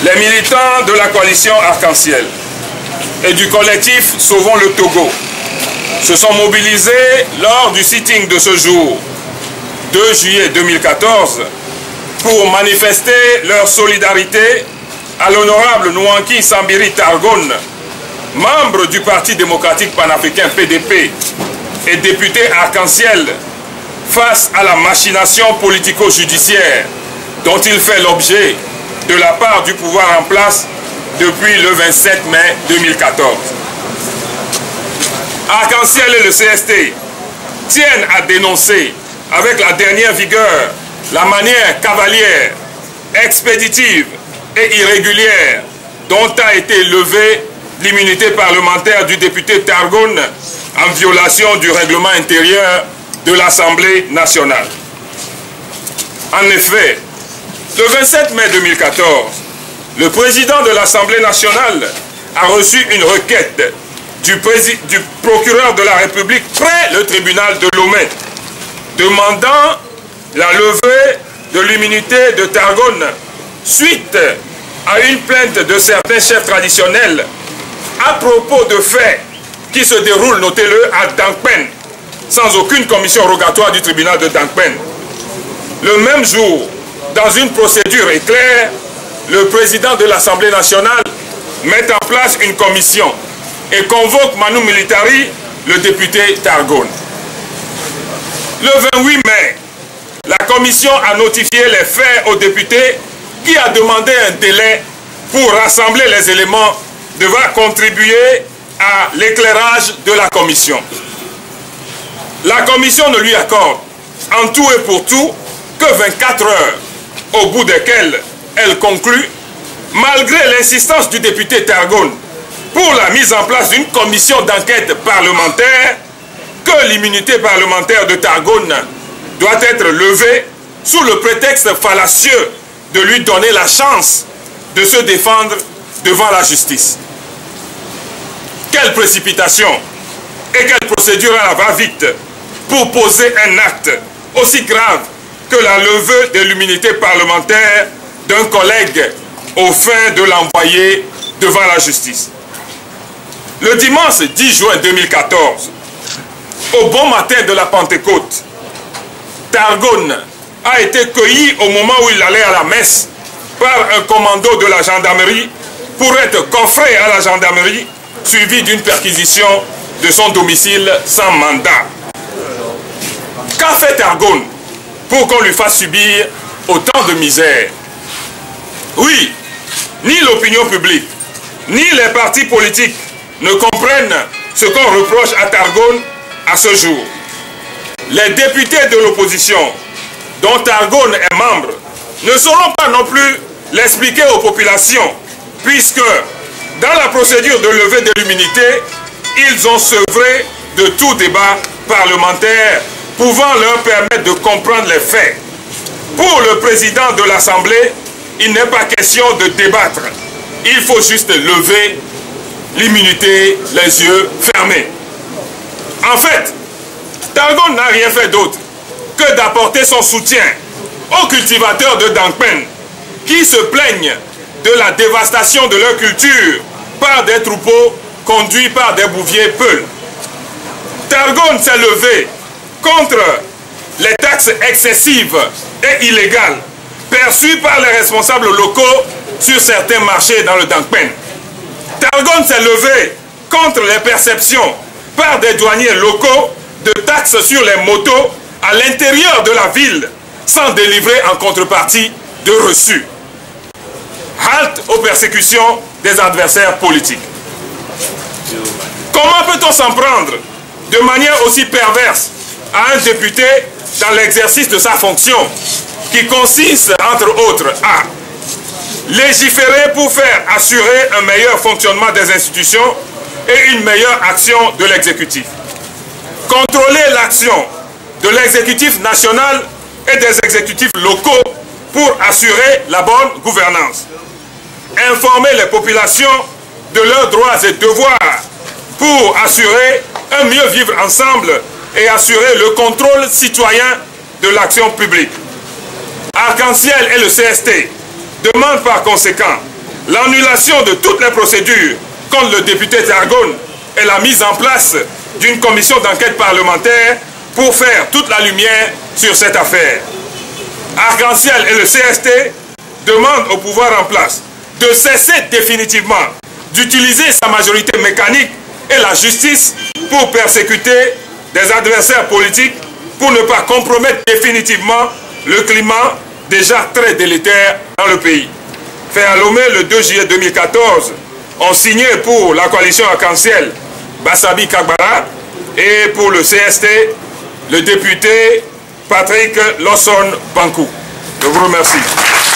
Les militants de la coalition Arc-en-Ciel et du collectif Sauvons le Togo se sont mobilisés lors du sitting de ce jour, 2 juillet 2014, pour manifester leur solidarité à l'honorable Nouanki Sambiri Targone, membre du Parti démocratique panafricain PDP et député Arc-en-Ciel, face à la machination politico-judiciaire dont il fait l'objet de la part du pouvoir en place depuis le 27 mai 2014. Arc-en-Ciel et le CST tiennent à dénoncer avec la dernière vigueur la manière cavalière, expéditive et irrégulière dont a été levée l'immunité parlementaire du député Targone en violation du règlement intérieur de l'Assemblée nationale. En effet, le 27 mai 2014, le président de l'Assemblée nationale a reçu une requête du procureur de la République près le tribunal de Lomé, demandant la levée de l'immunité de Targone suite à une plainte de certains chefs traditionnels à propos de faits qui se déroulent, notez-le, à Dankpen, sans aucune commission rogatoire du tribunal de Dankpen. Le même jour, dans une procédure éclair, le président de l'Assemblée nationale met en place une commission et convoque Manu Militari, le député Targone. Le 28 mai, la commission a notifié les faits au député qui a demandé un délai pour rassembler les éléments devant contribuer à l'éclairage de la commission. La commission ne lui accorde en tout et pour tout que 24 heures, au bout desquelles elle conclut, malgré l'insistance du député Targone pour la mise en place d'une commission d'enquête parlementaire, que l'immunité parlementaire de Targone doit être levée sous le prétexte fallacieux de lui donner la chance de se défendre devant la justice. Quelle précipitation et quelle procédure à la va-vite pour poser un acte aussi grave que la levée de l'immunité parlementaire d'un collègue aux fins de l'envoyer devant la justice. Le dimanche 10 juin 2014, au bon matin de la Pentecôte, Targone a été cueilli au moment où il allait à la messe par un commando de la gendarmerie pour être coffré à la gendarmerie, suivi d'une perquisition de son domicile sans mandat. Qu'a fait Targone pour qu'on lui fasse subir autant de misère? Oui, ni l'opinion publique, ni les partis politiques ne comprennent ce qu'on reproche à Targone à ce jour. Les députés de l'opposition, dont Targone est membre, ne sauront pas non plus l'expliquer aux populations, puisque dans la procédure de levée de l'immunité, ils ont sevré de tout débat parlementaire pouvant leur permettre de comprendre les faits. Pour le président de l'Assemblée, il n'est pas question de débattre. Il faut juste lever l'immunité, les yeux fermés. En fait, Targone n'a rien fait d'autre que d'apporter son soutien aux cultivateurs de Dankpen qui se plaignent de la dévastation de leur culture par des troupeaux conduits par des bouviers peuls. Targone s'est levé contre les taxes excessives et illégales perçues par les responsables locaux sur certains marchés dans le Dankpen. Targone s'est levé contre les perceptions par des douaniers locaux de taxes sur les motos à l'intérieur de la ville sans délivrer en contrepartie de reçus. Halte aux persécutions des adversaires politiques. Comment peut-on s'en prendre de manière aussi perverse à un député dans l'exercice de sa fonction qui consiste, entre autres, à légiférer pour faire assurer un meilleur fonctionnement des institutions et une meilleure action de l'exécutif, contrôler l'action de l'exécutif national et des exécutifs locaux pour assurer la bonne gouvernance, informer les populations de leurs droits et devoirs pour assurer un mieux vivre ensemble et assurer le contrôle citoyen de l'action publique. Arc-en-Ciel et le CST demandent par conséquent l'annulation de toutes les procédures contre le député Tergone et la mise en place d'une commission d'enquête parlementaire pour faire toute la lumière sur cette affaire. Arc-en-Ciel et le CST demandent au pouvoir en place de cesser définitivement d'utiliser sa majorité mécanique et la justice pour persécuter des adversaires politiques pour ne pas compromettre définitivement le climat déjà très délétère dans le pays. Fait à Lomé le 2 juillet 2014, ont signé pour la coalition Arc-en-Ciel Bassabi Kagbara et pour le CST le député Patrick Lawson Bankou. Je vous remercie.